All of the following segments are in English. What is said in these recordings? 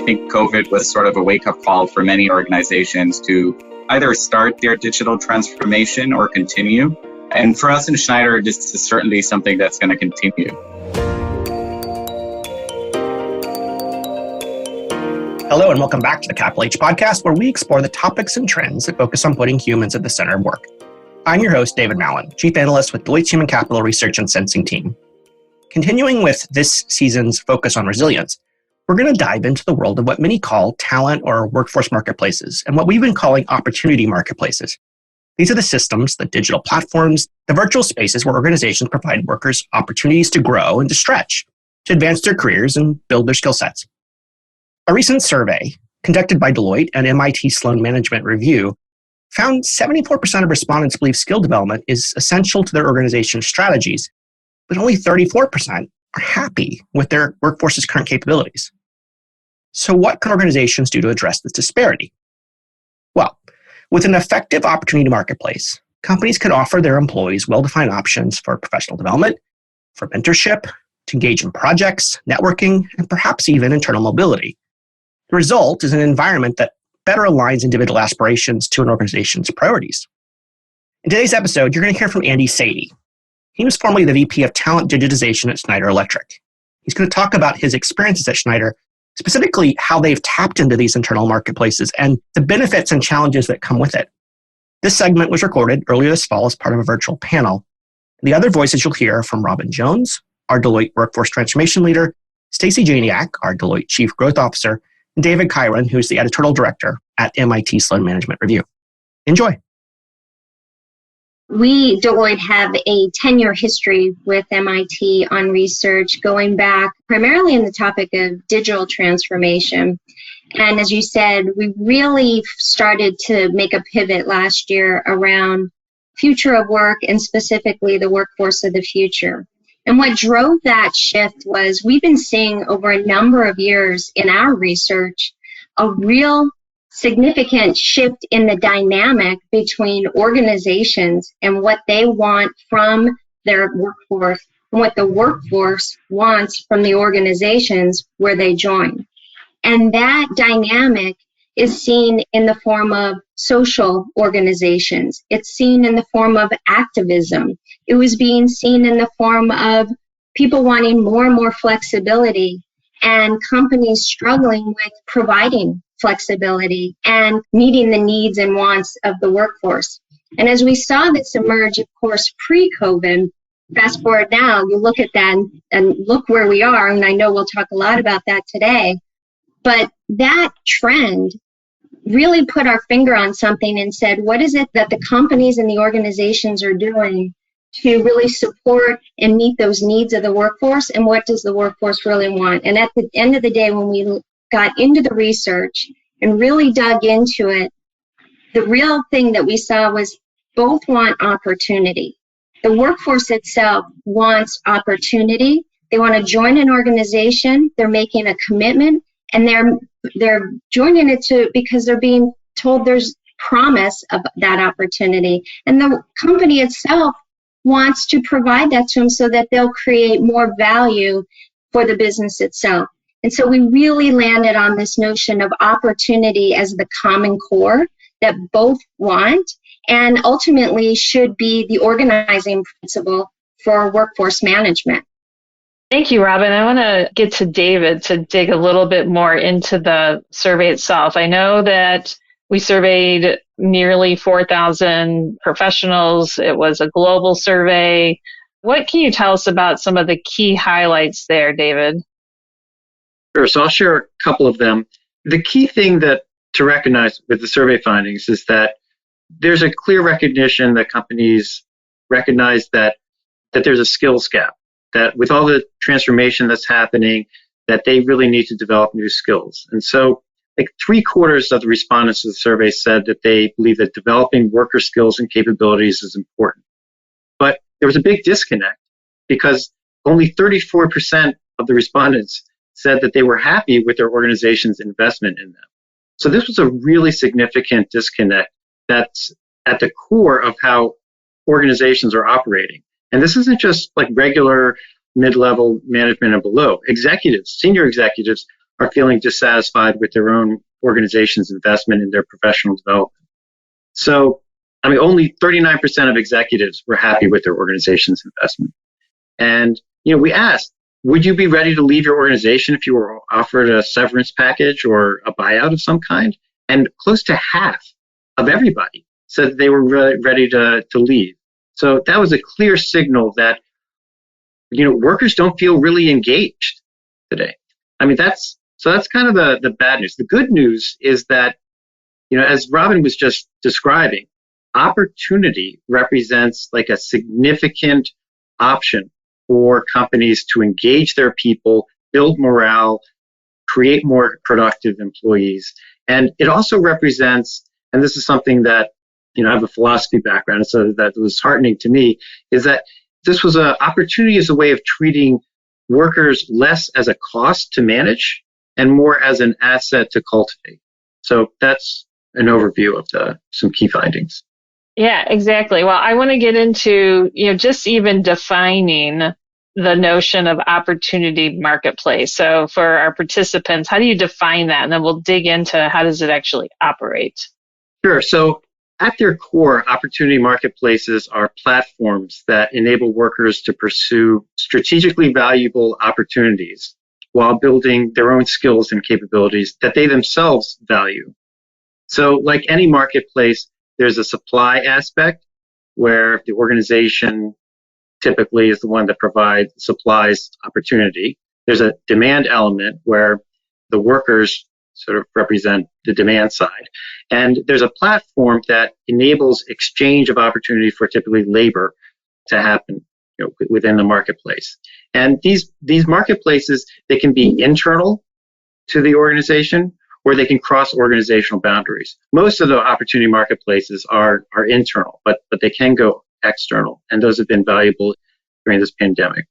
think COVID was sort of a wake-up call for many organizations to either start their digital transformation or continue. And for us in Schneider, this is certainly something that's going to continue. Hello and welcome back to the Capital H podcast, where we explore the topics and trends that focus on putting humans at the center of work. I'm your host, David Mallon, Chief Analyst with Deloitte's Human Capital Research and Sensing team. Continuing with this season's focus on resilience, we're going to dive into the world of what many call talent or workforce marketplaces and what we've been calling opportunity marketplaces. These are the systems, the digital platforms, the virtual spaces where organizations provide workers opportunities to grow and to stretch, to advance their careers and build their skill sets. A recent survey conducted by Deloitte and MIT Sloan Management Review found 74% of respondents believe skill development is essential to their organization's strategies, but only 34% are happy with their workforce's current capabilities. So what can organizations do to address this disparity? Well, with an effective opportunity marketplace, companies can offer their employees well-defined options for professional development, for mentorship, to engage in projects, networking, and perhaps even internal mobility. The result is an environment that better aligns individual aspirations to an organization's priorities. In today's episode, you're going to hear from Andy Sadie. He was formerly the VP of Talent Digitization at Schneider Electric. He's going to talk about his experiences at Schneider, specifically how they've tapped into these internal marketplaces and the benefits and challenges that come with it. This segment was recorded earlier this fall as part of a virtual panel. The other voices you'll hear are from Robin Jones, our Deloitte Workforce Transformation Leader, Stacey Janiak, our Deloitte Chief Growth Officer, and David Kyron, who's the Editorial Director at MIT Sloan Management Review. Enjoy. We, Deloitte, have a 10-year history with MIT on research going back primarily in the topic of digital transformation. And as you said, we really started to make a pivot last year around future of work and specifically the workforce of the future. And what drove that shift was we've been seeing over a number of years in our research a real significant shift in the dynamic between organizations and what they want from their workforce and what the workforce wants from the organizations where they join. And that dynamic is seen in the form of social organizations. It's seen in the form of activism. It was being seen in the form of people wanting more and more flexibility and companies struggling with providing flexibility and meeting the needs and wants of the workforce. And as we saw this emerge, of course, pre-COVID, fast forward now, you look at that and look where we are, and I know we'll talk a lot about that today, but that trend really put our finger on something and said, what is it that the companies and the organizations are doing to really support and meet those needs of the workforce, and what does the workforce really want? And at the end of the day, when we got into the research and really dug into it, the real thing that we saw was both want opportunity. The workforce itself wants opportunity. They want to join an organization. They're making a commitment, and they're joining it because they're being told there's promise of that opportunity. And the company itself wants to provide that to them so that they'll create more value for the business itself. And so we really landed on this notion of opportunity as the common core that both want and ultimately should be the organizing principle for workforce management. Thank you, Robin. I want to get to David to dig a little bit more into the survey itself. I know that we surveyed nearly 4,000 professionals. It was a global survey. What can you tell us about some of the key highlights there, David? Sure. So I'll share a couple of them. The key thing to recognize with the survey findings is that there's a clear recognition that companies recognize that there's a skills gap, that with all the transformation that's happening, that they really need to develop new skills. And so like 3/4 of the respondents to the survey said that they believe that developing worker skills and capabilities is important. But there was a big disconnect because only 34% of the respondents said that they were happy with their organization's investment in them. So this was a really significant disconnect that's at the core of how organizations are operating. And this isn't just like regular mid-level management and below. Executives, senior executives are feeling dissatisfied with their own organization's investment in their professional development. So, only 39% of executives were happy with their organization's investment. And, we asked, would you be ready to leave your organization if you were offered a severance package or a buyout of some kind? And close to half of everybody said that they were ready to leave. So that was a clear signal that, workers don't feel really engaged today. That's kind of the bad news. The good news is that, as Robin was just describing, opportunity represents like a significant option for companies to engage their people, build morale, create more productive employees. And it also represents, and this is something that, I have a philosophy background, so that was heartening to me, is that this was an opportunity as a way of treating workers less as a cost to manage and more as an asset to cultivate. So that's an overview of some key findings. Yeah, exactly. Well, I want to get into, just even defining the notion of opportunity marketplace. So for our participants, how do you define that? And then we'll dig into how does it actually operate? Sure. So at their core, opportunity marketplaces are platforms that enable workers to pursue strategically valuable opportunities while building their own skills and capabilities that they themselves value. So like any marketplace, there's a supply aspect where the organization typically is the one that supplies opportunity. There's a demand element where the workers sort of represent the demand side. And there's a platform that enables exchange of opportunity for typically labor to happen within the marketplace. And these marketplaces, they can be internal to the organization, or they can cross organizational boundaries. Most of the opportunity marketplaces are internal, but they can go external, and those have been valuable during this pandemic.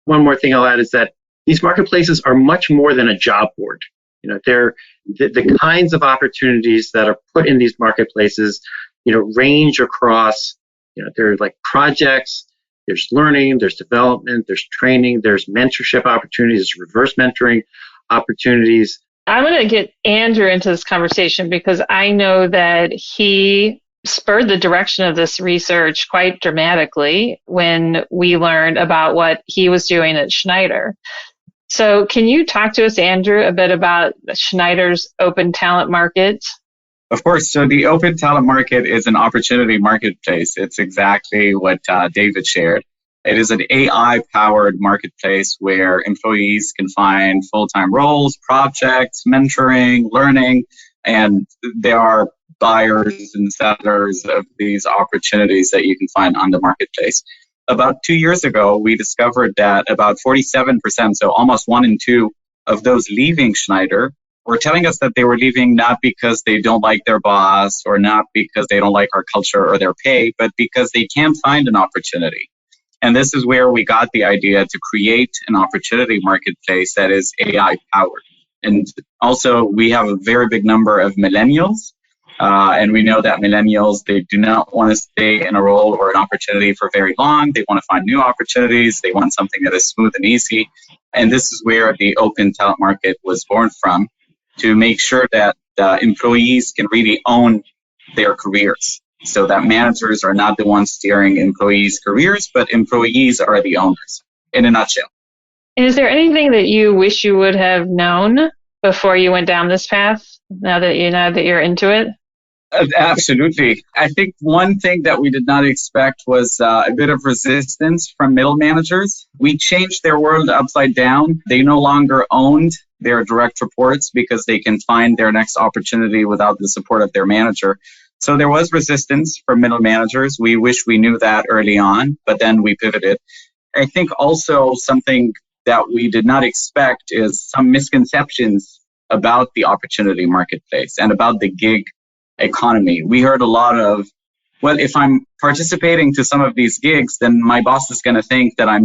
One more thing I'll add is that these marketplaces are much more than a job board. They're the kinds of opportunities that are put in these marketplaces, range across, there are like projects, there's learning, there's development, there's training, there's mentorship opportunities, reverse mentoring opportunities. I'm going to get Andrew into this conversation because I know that he spurred the direction of this research quite dramatically when we learned about what he was doing at Schneider. So can you talk to us, Andrew, a bit about Schneider's open talent market? Of course. So the open talent market is an opportunity marketplace. It's exactly what David shared. It is an AI-powered marketplace where employees can find full-time roles, projects, mentoring, learning, and there are buyers and sellers of these opportunities that you can find on the marketplace. About 2 years ago, we discovered that about 47%, so almost 1 in 2 of those leaving Schneider were telling us that they were leaving not because they don't like their boss or not because they don't like our culture or their pay, but because they can't find an opportunity. And this is where we got the idea to create an opportunity marketplace that is AI powered. And also we have a very big number of millennials. And we know that millennials, they do not want to stay in a role or an opportunity for very long. They want to find new opportunities. They want something that is smooth and easy. And this is where the open talent market was born from, to make sure that employees can really own their careers, so that managers are not the ones steering employees' careers, but employees are the owners, in a nutshell. Is there anything that you wish you would have known before you went down this path, now that you're into it? Absolutely. I think one thing that we did not expect was a bit of resistance from middle managers. We changed their world upside down. They no longer owned their direct reports because they can find their next opportunity without the support of their manager. So there was resistance from middle managers. We wish we knew that early on, but then we pivoted. I think also something that we did not expect is some misconceptions about the opportunity marketplace and about the gig economy. We heard a lot of, well, if I'm participating to some of these gigs, then my boss is going to think that I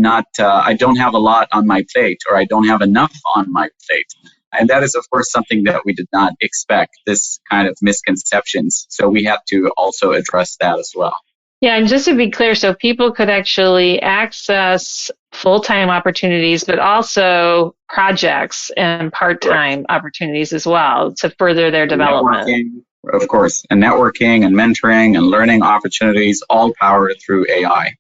don't have a lot on my plate, or I don't have enough on my plate. And that is, of course, something that we did not expect, this kind of misconceptions. So we have to also address that as well. Yeah, and just to be clear, so people could actually access full-time opportunities, but also projects and part-time opportunities as well to further their development. Networking, of course, and networking and mentoring and learning opportunities, all powered through AI.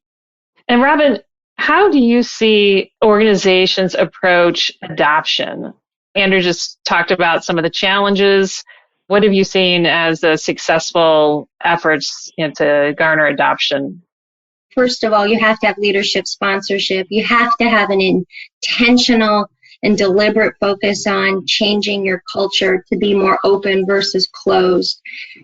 And Robin, how do you see organizations approach adoption? Andrew just talked about some of the challenges. What have you seen as the successful efforts to garner adoption? First of all, you have to have leadership sponsorship. You have to have an intentional and deliberate focus on changing your culture to be more open versus closed.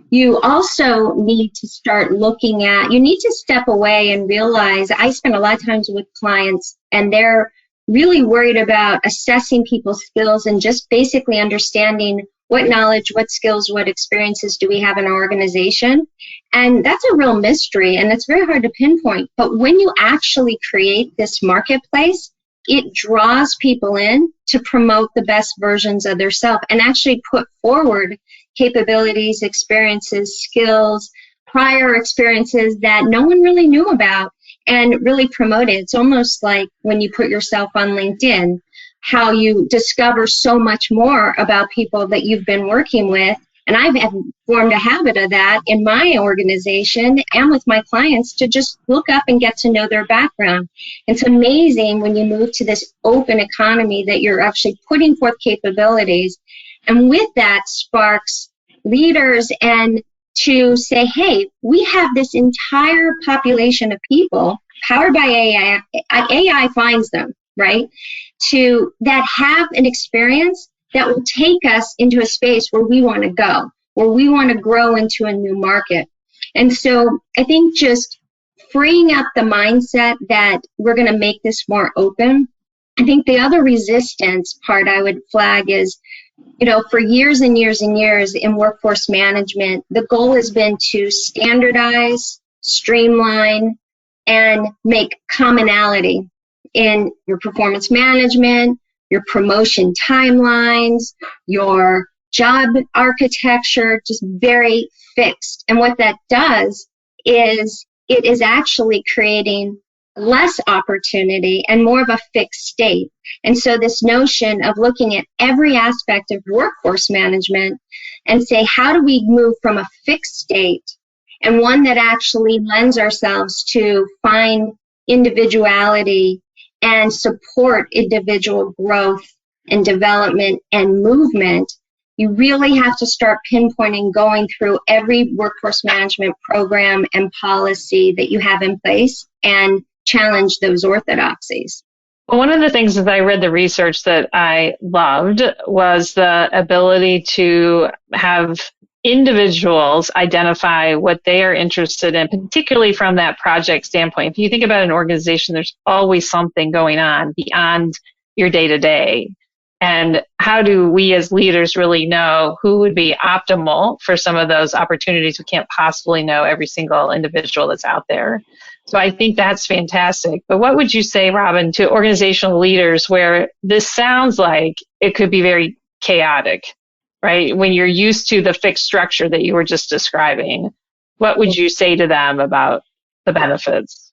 You also need to start looking at, you need to step away and realize, I spend a lot of times with clients and they're really worried about assessing people's skills and just basically understanding what knowledge, what skills, what experiences do we have in our organization. And that's a real mystery and it's very hard to pinpoint. But when you actually create this marketplace, it draws people in to promote the best versions of their self and actually put forward capabilities, experiences, skills, prior experiences that no one really knew about and really promote it. It's almost like when you put yourself on LinkedIn, how you discover so much more about people that you've been working with. And I've formed a habit of that in my organization and with my clients to just look up and get to know their background. It's amazing when you move to this open economy that you're actually putting forth capabilities. And with that sparks leaders and to say, hey, we have this entire population of people powered by AI. AI finds them, right? That have an experience that will take us into a space where we want to go, where we want to grow into a new market. And so I think just freeing up the mindset that we're going to make this more open. I think the other resistance part I would flag is, for years and years and years in workforce management, the goal has been to standardize, streamline, and make commonality in your performance management, your promotion timelines, your job architecture, just very fixed. And what that does is it is actually creating less opportunity and more of a fixed state. And so this notion of looking at every aspect of workforce management and say, how do we move from a fixed state and one that actually lends ourselves to find individuality and support individual growth and development and movement, you really have to start pinpointing, going through every workforce management program and policy that you have in place and challenge those orthodoxies. Well, one of the things as I read the research that I loved was the ability to have individuals identify what they are interested in, particularly from that project standpoint. If you think about an organization, there's always something going on beyond your day-to-day. And how do we as leaders really know who would be optimal for some of those opportunities? We can't possibly know every single individual that's out there. So I think that's fantastic. But what would you say, Robin, to organizational leaders where this sounds like it could be very chaotic, right? When you're used to the fixed structure that you were just describing, what would you say to them about the benefits?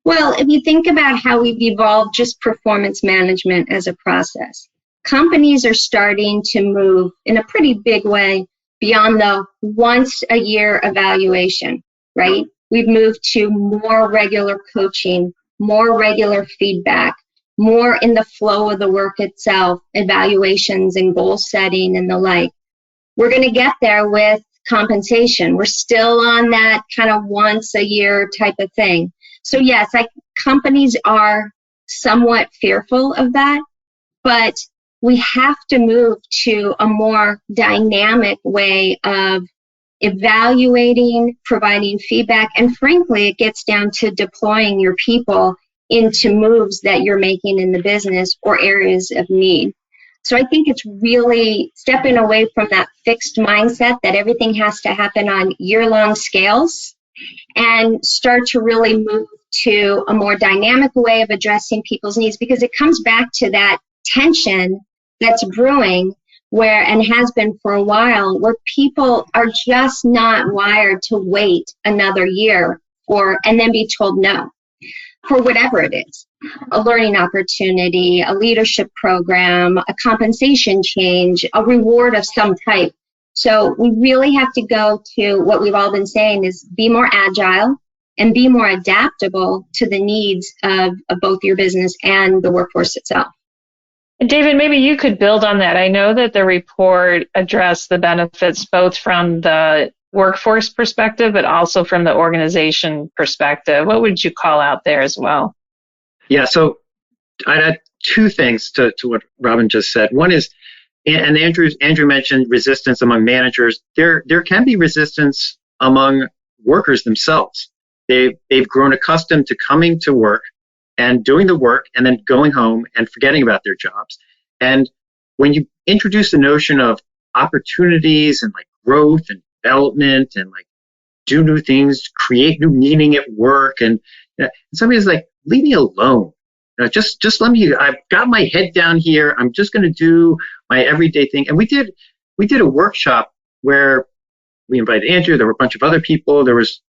Well, if you think about how we've evolved just performance management as a process, companies are starting to move in a pretty big way beyond the once a year evaluation, right? We've moved to more regular coaching, more regular feedback, more in the flow of the work itself, evaluations and goal setting and the like. We're going to get there with compensation. We're still on that kind of once a year type of thing. So yes, companies are somewhat fearful of that, but we have to move to a more dynamic way of evaluating, providing feedback, and frankly, it gets down to deploying your people into moves that you're making in the business or areas of need. So I think it's really stepping away from that fixed mindset that everything has to happen on year-long scales and start to really move to a more dynamic way of addressing people's needs, because it comes back to that tension that's brewing where, and has been for a while, where people are just not wired to wait another year and then be told no for whatever it is, a learning opportunity, a leadership program, a compensation change, a reward of some type. So we really have to go to what we've all been saying is be more agile and be more adaptable to the needs of both your business and the workforce itself. David, maybe you could build on that. I know that the report addressed the benefits both from the workforce perspective, but also from the organization perspective. What would you call out there as well? Yeah, so I'd add two things to what Robin just said. One is, and Andrew mentioned resistance among managers. There can be resistance among workers themselves. They've grown accustomed to coming to work and doing the work and then going home and forgetting about their jobs. And when you introduce the notion of opportunities and like growth and development and like do new things, create new meaning at work, and somebody's like, leave me alone. Just let me, I've got my head down here. I'm just going to do my everyday thing. And we did a workshop where we invited Andrew. There were a bunch of other people. There was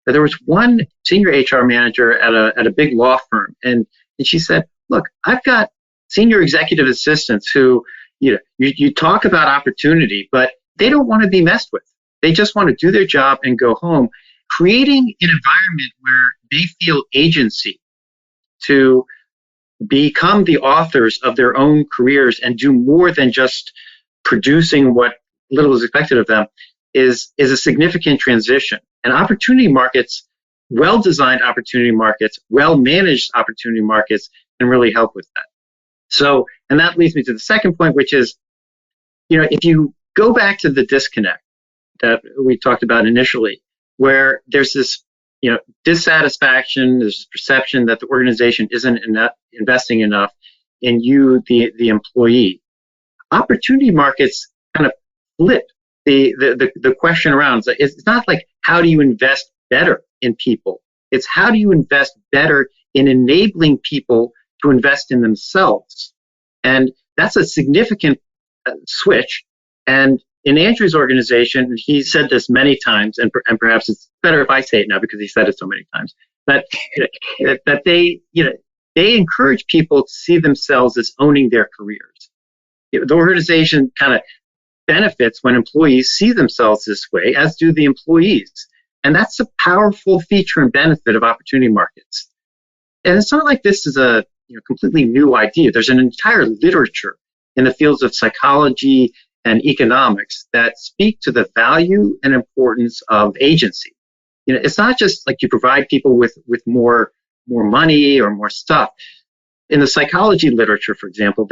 one senior HR manager at a big law firm, and she said, "Look, I've got senior executive assistants who, you talk about opportunity, but they don't want to be messed with. They just want to do their job and go home. Creating an environment where they feel agency to become the authors of their own careers and do more than just producing what little is expected of them is a significant transition. And opportunity markets, well-designed opportunity markets, well-managed opportunity markets can really help with that. So, and that leads me to the second point, which is, if you go back to the disconnect that we talked about initially, where there's this, dissatisfaction, there's this perception that the organization isn't investing enough in you, the employee. Opportunity markets kind of flip the question around. It's not like how do you invest better in people? It's how do you invest better in enabling people to invest in themselves? And that's a significant switch. And in Andrew's organization, he said this many times, and perhaps it's better if I say it now because he said it so many times, that they encourage people to see themselves as owning their careers. The organization kind of benefits when employees see themselves this way, as do the employees. And that's a powerful feature and benefit of opportunity markets. And it's not like this is a completely new idea. There's an entire literature in the fields of psychology and economics that speak to the value and importance of agency. It's not just like you provide people with more money or more stuff. In the psychology literature, for example,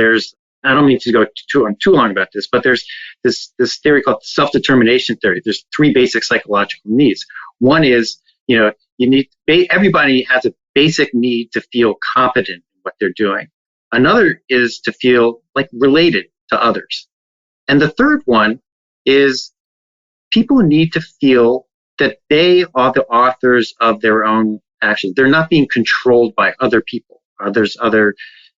I don't mean to go too long about this, but there's this theory called self-determination theory. There's three basic psychological needs. One is, everybody has a basic need to feel competent in what they're doing. Another is to feel like related to others. And the third one is people need to feel that they are the authors of their own actions. They're not being controlled by other people, other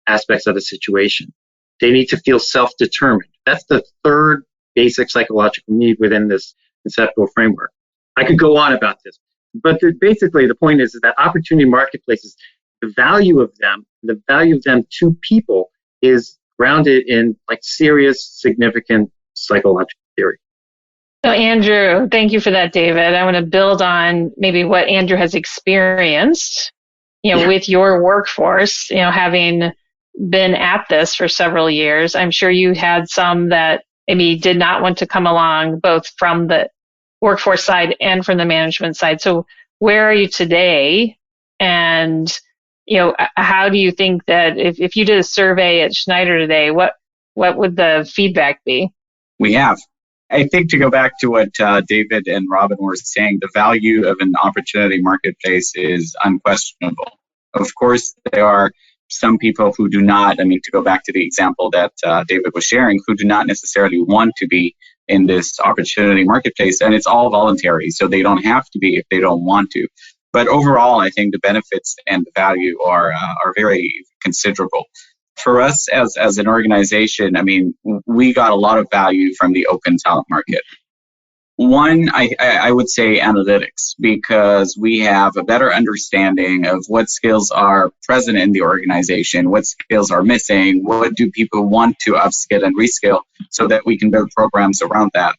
aspects of the situation. They need to feel self-determined. That's the third basic psychological need within this conceptual framework. I could go on about this, but basically the point is that opportunity marketplaces, the value of them to people is grounded in like serious, significant psychological theory. So Andrew, thank you for that, David. I want to build on maybe what Andrew has experienced, with your workforce, having been at this for several years. I'm sure you had some that maybe did not want to come along, both from the workforce side and from the management side. So where are you today? And, how do you think that if you did a survey at Schneider today, what would the feedback be? We have. I think to go back to what David and Robin were saying, the value of an opportunity marketplace is unquestionable. Of course, there are some people who do not, to go back to the example that David was sharing, who do not necessarily want to be in this opportunity marketplace, and it's all voluntary, so they don't have to be if they don't want to. But overall, I think the benefits and the value are very considerable. For us as an organization, we got a lot of value from the open talent market. One, I would say analytics, because we have a better understanding of what skills are present in the organization, what skills are missing, what do people want to upskill and reskill, so that we can build programs around that.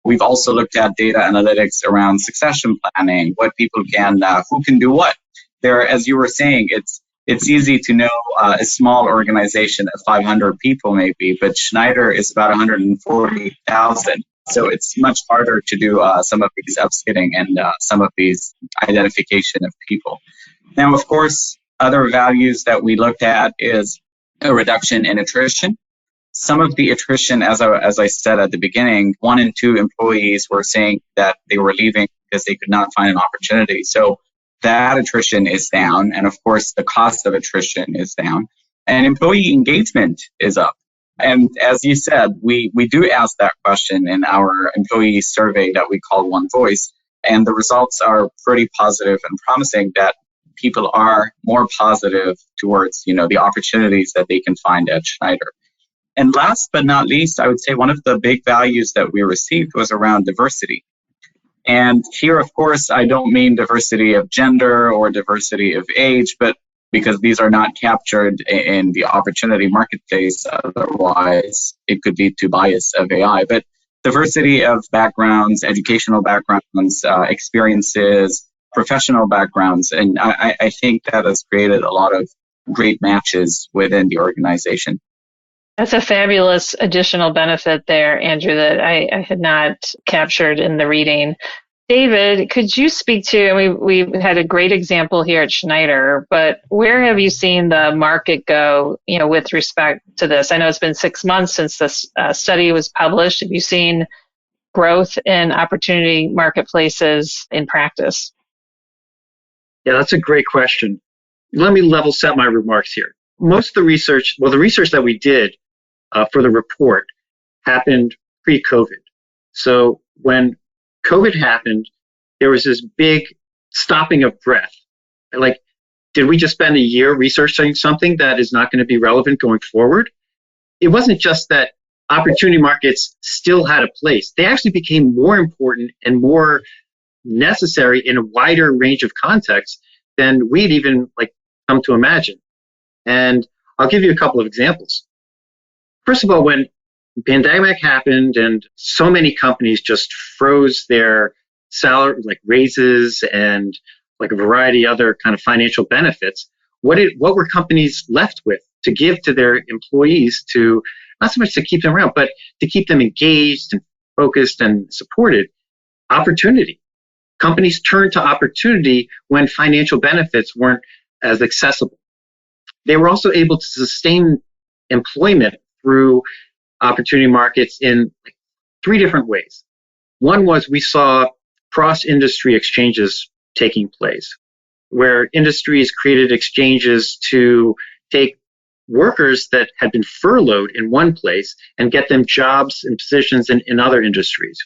We've also looked at data analytics around succession planning, what people can, who can do what. There, as you were saying, it's easy to know a small organization of 500 people maybe, but Schneider is about 140,000. So it's much harder to do some of these upskilling and some of these identification of people. Now, of course, other values that we looked at is a reduction in attrition. Some of the attrition, as I said at the beginning, 1 in 2 employees were saying that they were leaving because they could not find an opportunity. So that attrition is down. And of course, the cost of attrition is down. And employee engagement is up. And as you said, we do ask that question in our employee survey that we call One Voice. And the results are pretty positive and promising that people are more positive towards, the opportunities that they can find at Schneider. And last but not least, I would say one of the big values that we received was around diversity. And here, of course, I don't mean diversity of gender or diversity of age, but because these are not captured in the opportunity marketplace, otherwise it could lead to bias of AI. But diversity of backgrounds, educational backgrounds, experiences, professional backgrounds, and I think that has created a lot of great matches within the organization. That's a fabulous additional benefit there, Andrew, that I had not captured in the reading. David, could you speak to, and we had a great example here at Schneider, but where have you seen the market go, with respect to this? I know it's been 6 months since this study was published. Have you seen growth in opportunity marketplaces in practice? Yeah, that's a great question. Let me level set my remarks here. Most of the research that we did for the report happened pre-COVID. So when COVID happened, there was this big stopping of breath. Like, did we just spend a year researching something that is not going to be relevant going forward? It wasn't just that opportunity markets still had a place. They actually became more important and more necessary in a wider range of contexts than we'd even come to imagine. And I'll give you a couple of examples. First of all, when the pandemic happened and so many companies just froze their salary, raises and a variety of other kind of financial benefits, what were companies left with to give to their employees to, not so much to keep them around, but to keep them engaged and focused and supported? Opportunity. Companies turned to opportunity when financial benefits weren't as accessible. They were also able to sustain employment through opportunity markets in 3 different ways. One was we saw cross-industry exchanges taking place, where industries created exchanges to take workers that had been furloughed in one place and get them jobs and positions in other industries.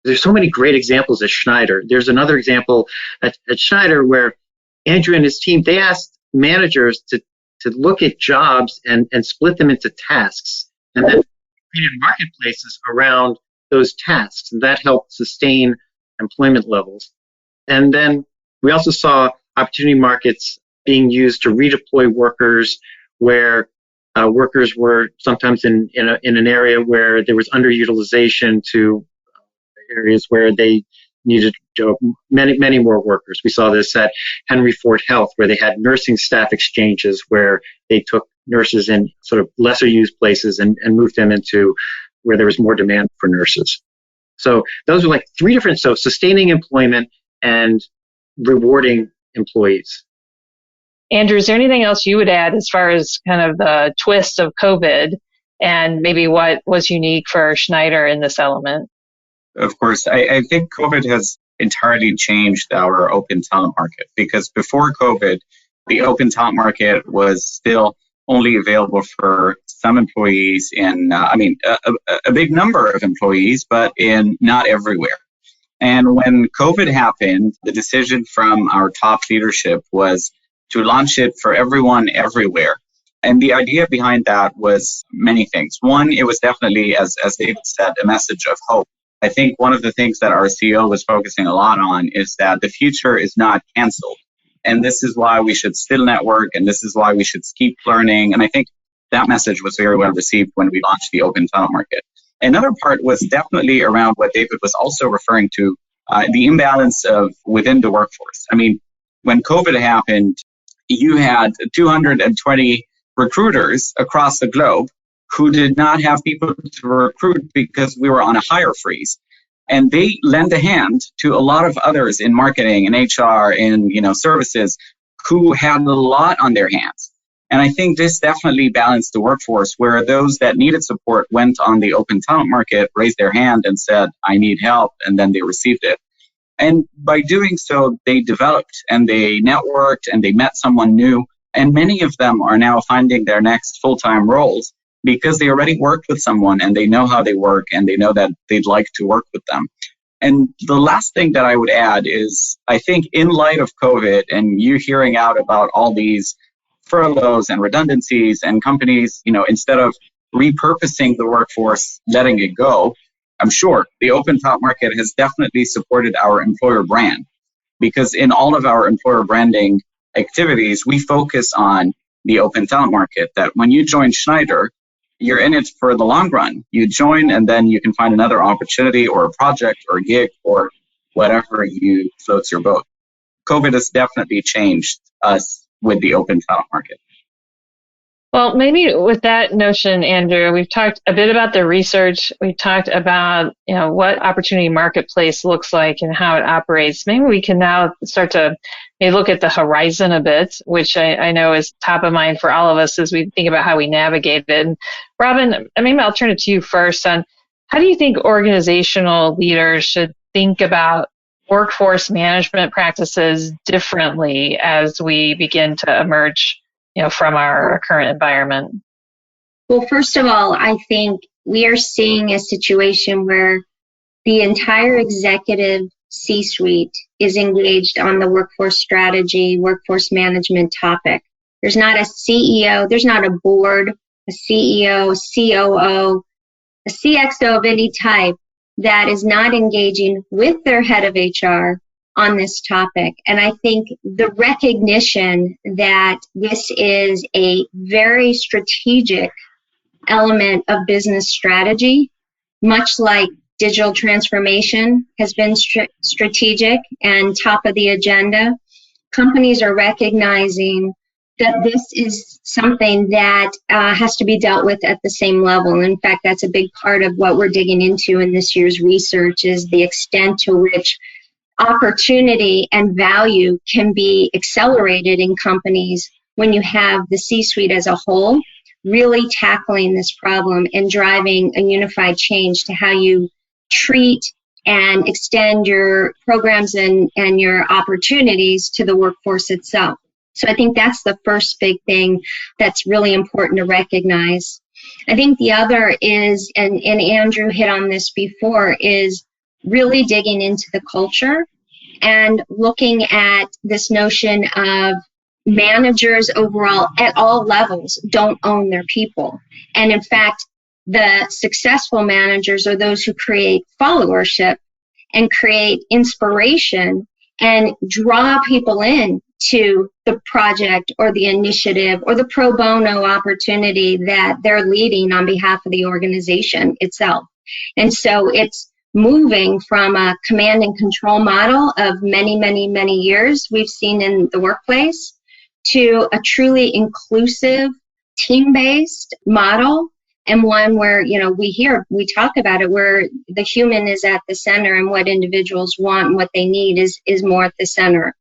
There's so many great examples at Schneider. There's another example at Schneider where Andrew and his team, they asked managers to look at jobs and split them into tasks, and then created marketplaces around those tasks, and that helped sustain employment levels. And then we also saw opportunity markets being used to redeploy workers, where workers were sometimes in an area where there was underutilization to areas where they needed many more workers. We saw this at Henry Ford Health, where they had nursing staff exchanges where they took nurses in sort of lesser used places and moved them into where there was more demand for nurses. So those are 3 different, so sustaining employment and rewarding employees. Andrew, is there anything else you would add as far as kind of the twist of COVID and maybe what was unique for Schneider in this element? Of course, I think COVID has entirely changed our open talent market, because before COVID, the open talent market was still only available for some employees in, a big number of employees, but in not everywhere. And when COVID happened, the decision from our top leadership was to launch it for everyone everywhere. And the idea behind that was many things. One, it was definitely, as David said, a message of hope. I think one of the things that our CEO was focusing a lot on is that the future is not canceled. And this is why we should still network, and this is why we should keep learning. And I think that message was very well received when we launched the open talent market. Another part was definitely around what David was also referring to, the imbalance of within the workforce. I mean, when COVID happened, you had 220 recruiters across the globe who did not have people to recruit because we were on a hire freeze. And they lend a hand to a lot of others in marketing and HR and, services who had a lot on their hands. And I think this definitely balanced the workforce, where those that needed support went on the open talent market, raised their hand and said, I need help, and then they received it. And by doing so, they developed and they networked and they met someone new. And many of them are now finding their next full-time roles because they already worked with someone and they know how they work and they know that they'd like to work with them. And the last thing that I would add is, I think in light of COVID and you hearing out about all these furloughs and redundancies and companies, instead of repurposing the workforce, letting it go, I'm sure the open talent market has definitely supported our employer brand, because in all of our employer branding activities, we focus on the open talent market, that when you join Schneider, you're in it for the long run. You join and then you can find another opportunity or a project or a gig or whatever you floats your boat. COVID has definitely changed us with the open talent market. Well, maybe with that notion, Andrew, we've talked a bit about the research. We've talked about, what opportunity marketplace looks like and how it operates. Maybe we can now start to maybe look at the horizon a bit, which I know is top of mind for all of us as we think about how we navigate it. And Robin, maybe I'll turn it to you first on how do you think organizational leaders should think about workforce management practices differently as we begin to emerge from our current environment? Well, first of all, I think we are seeing a situation where the entire executive C-suite is engaged on the workforce strategy, workforce management topic. There's not a CEO, there's not a board, a CEO, COO, a CXO of any type that is not engaging with their head of HR on this topic. And I think the recognition that this is a very strategic element of business strategy, much like digital transformation has been strategic and top of the agenda, companies are recognizing that this is something that has to be dealt with at the same level. In fact, that's a big part of what we're digging into in this year's research, is the extent to which opportunity and value can be accelerated in companies when you have the C-suite as a whole really tackling this problem and driving a unified change to how you treat and extend your programs and your opportunities to the workforce itself. So I think that's the first big thing that's really important to recognize. I think the other is, and Andrew hit on this before, is really digging into the culture and looking at this notion of managers overall at all levels don't own their people. And in fact, the successful managers are those who create followership and create inspiration and draw people in to the project or the initiative or the pro bono opportunity that they're leading on behalf of the organization itself. And so it's moving from a command and control model of many, many, many years we've seen in the workplace to a truly inclusive, team-based model, and one where, we talk about it, where the human is at the center and what individuals want and what they need is more at the center.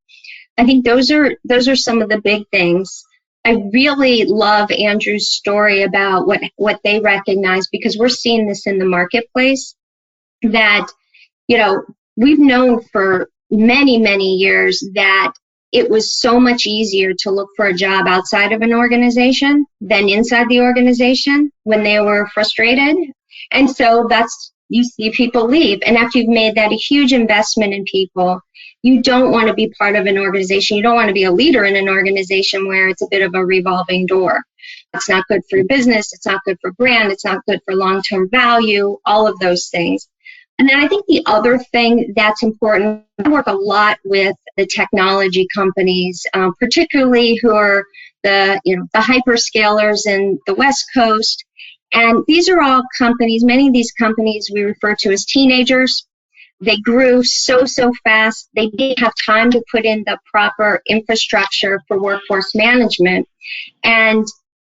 I think those are some of the big things. I really love Andrew's story about what they recognize, because we're seeing this in the marketplace, that, we've known for many, many years that it was so much easier to look for a job outside of an organization than inside the organization when they were frustrated. And so you see people leave. And after you've made that a huge investment in people, you don't want to be part of an organization. You don't want to be a leader in an organization where it's a bit of a revolving door. It's not good for your business. It's not good for brand. It's not good for long-term value, all of those things. And then I think the other thing that's important, I work a lot with the technology companies, particularly who are the hyperscalers in the West Coast. And these are all companies, many of these companies we refer to as teenagers. They grew so fast. They didn't have time to put in the proper infrastructure for workforce management. And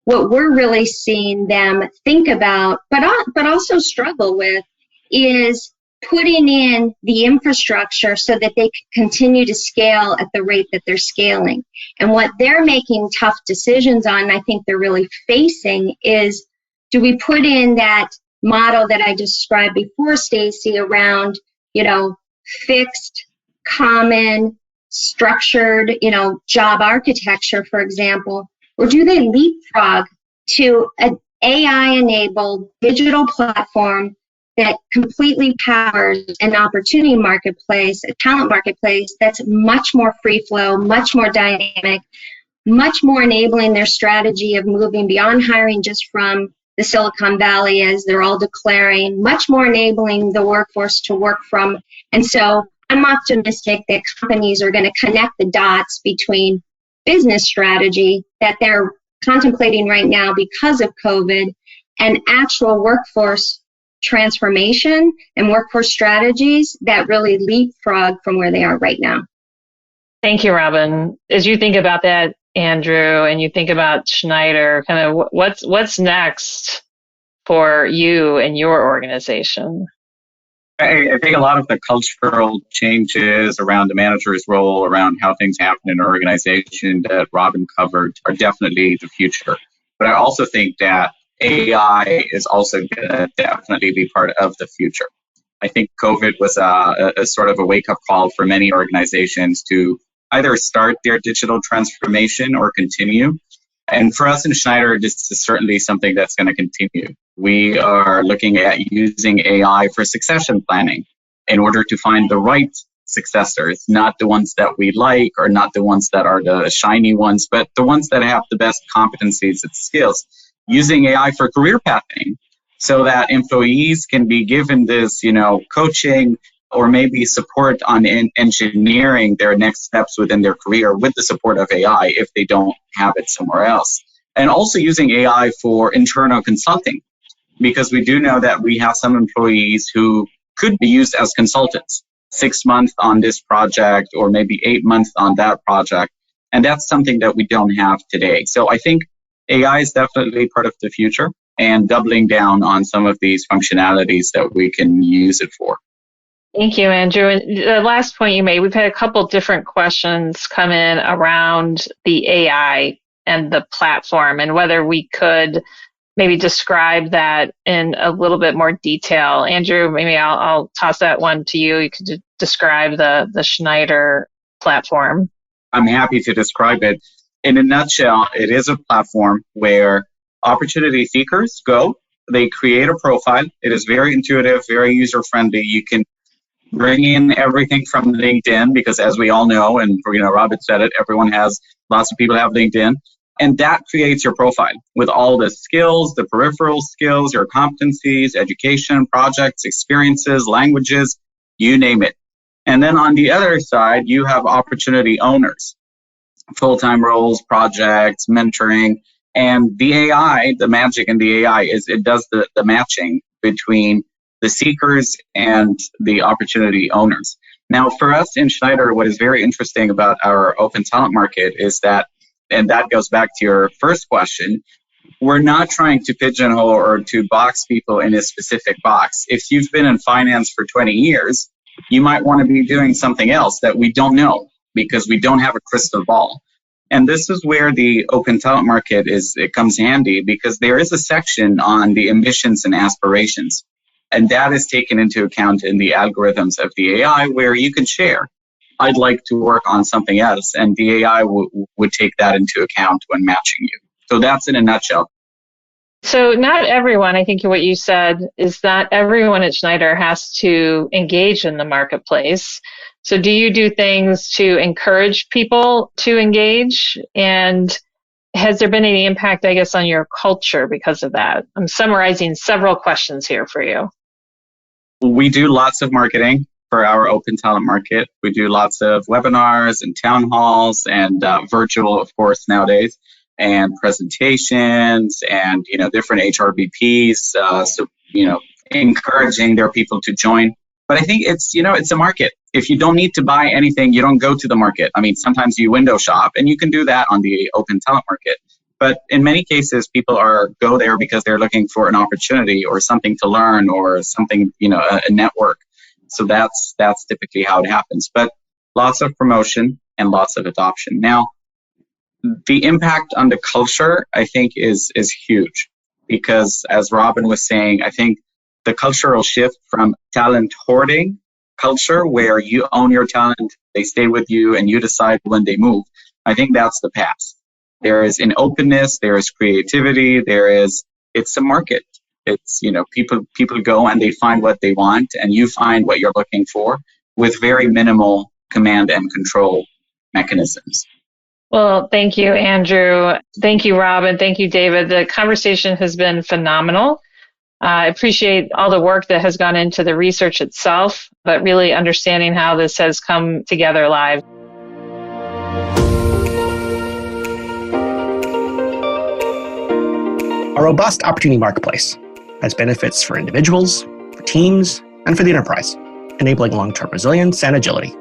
what we're really seeing them think about, but also struggle with, is putting in the infrastructure so that they can continue to scale at the rate that they're scaling. And what they're making tough decisions on, and I think they're really facing, is do we put in that model that I described before, Stacy, around, fixed, common, structured, job architecture, for example, or do they leapfrog to an AI-enabled digital platform that completely powers an opportunity marketplace, a talent marketplace that's much more free flow, much more dynamic, much more enabling their strategy of moving beyond hiring just from the Silicon Valley, as they're all declaring, much more enabling the workforce to work from. And so I'm optimistic that companies are going to connect the dots between business strategy that they're contemplating right now because of COVID and actual workforce transformation and workforce strategies that really leapfrog from where they are right now. Thank you, Robin. As you think about that, Andrew, and you think about Schneider, kind of what's next for you and your organization? I think a lot of the cultural changes around the manager's role, around how things happen in an organization that Robin covered, are definitely the future. But I also think that AI is also going to definitely be part of the future. I think COVID was a sort of a wake-up call for many organizations to either start their digital transformation or continue. And for us in Schneider, this is certainly something that's going to continue. We are looking at using AI for succession planning in order to find the right successors, not the ones that we like or not the ones that are the shiny ones, but the ones that have the best competencies and skills. Using AI for career pathing so that employees can be given this, coaching or maybe support on engineering their next steps within their career with the support of AI if they don't have it somewhere else. And also using AI for internal consulting, because we do know that we have some employees who could be used as consultants, 6 months on this project or maybe 8 months on that project. And that's something that we don't have today. So I think AI is definitely part of the future and doubling down on some of these functionalities that we can use it for. Thank you, Andrew. And the last point you made, we've had a couple different questions come in around the AI and the platform and whether we could maybe describe that in a little bit more detail. Andrew, maybe I'll toss that one to you. You could describe the Schneider platform. I'm happy to describe it. In a nutshell, it is a platform where opportunity seekers go, they create a profile. It is very intuitive, very user-friendly. You can bring in everything from LinkedIn because, as we all know, and Robert said it, lots of people have LinkedIn. And that creates your profile with all the skills, the peripheral skills, your competencies, education, projects, experiences, languages, you name it. And then on the other side, you have opportunity owners, full-time roles, projects, mentoring. And the AI, the magic in the AI is it does the matching between the seekers and the opportunity owners. Now, for us in Schneider, what is very interesting about our open talent market is that, and that goes back to your first question, we're not trying to pigeonhole or to box people in a specific box. If you've been in finance for 20 years, you might want to be doing something else that we don't know because we don't have a crystal ball. And this is where the open talent market it comes handy because there is a section on the ambitions and aspirations. And that is taken into account in the algorithms of the AI where you can share. I'd like to work on something else. And the AI would take that into account when matching you. So that's in a nutshell. So not everyone, I think what you said is that everyone at Schneider has to engage in the marketplace. So do you do things to encourage people to engage? And has there been any impact, I guess, on your culture because of that? I'm summarizing several questions here for you. We do lots of marketing for our open talent market. We do lots of webinars and town halls and virtual, of course, nowadays, and presentations and, different HRBPs. So, encouraging their people to join. But I think it's a market. If you don't need to buy anything, you don't go to the market. I mean, sometimes you window shop, and you can do that on the open talent market. But in many cases, people go there because they're looking for an opportunity or something to learn or something, a network. So that's typically how it happens. But lots of promotion and lots of adoption. Now, the impact on the culture, I think, is huge, because as Robin was saying, I think the cultural shift from talent hoarding culture, where you own your talent, they stay with you, and you decide when they move, I think that's the past. There is an openness, there is creativity, it's a market. It's, people go and they find what they want, and you find what you're looking for with very minimal command and control mechanisms. Well, thank you, Andrew. Thank you, Robin. Thank you, David. The conversation has been phenomenal. I appreciate all the work that has gone into the research itself, but really understanding how this has come together live. A robust opportunity marketplace has benefits for individuals, for teams, and for the enterprise, enabling long-term resilience and agility.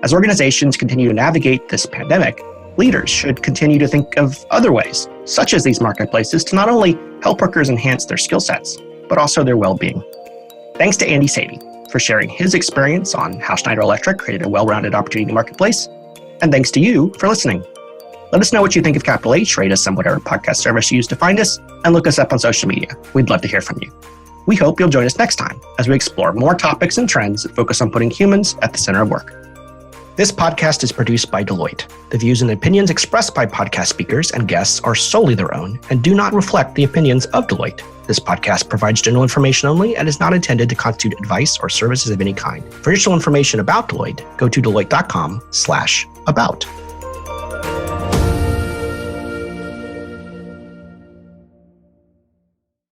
As organizations continue to navigate this pandemic, leaders should continue to think of other ways, such as these marketplaces, to not only help workers enhance their skill sets, but also their well-being. Thanks to Andy Sadie for sharing his experience on how Schneider Electric created a well-rounded opportunity marketplace, and thanks to you for listening. Let us know what you think of Capital H, rate us on whatever podcast service you use to find us, and look us up on social media. We'd love to hear from you. We hope you'll join us next time as we explore more topics and trends that focus on putting humans at the center of work. This podcast is produced by Deloitte. The views and opinions expressed by podcast speakers and guests are solely their own and do not reflect the opinions of Deloitte. This podcast provides general information only and is not intended to constitute advice or services of any kind. For additional information about Deloitte, go to deloitte.com/about.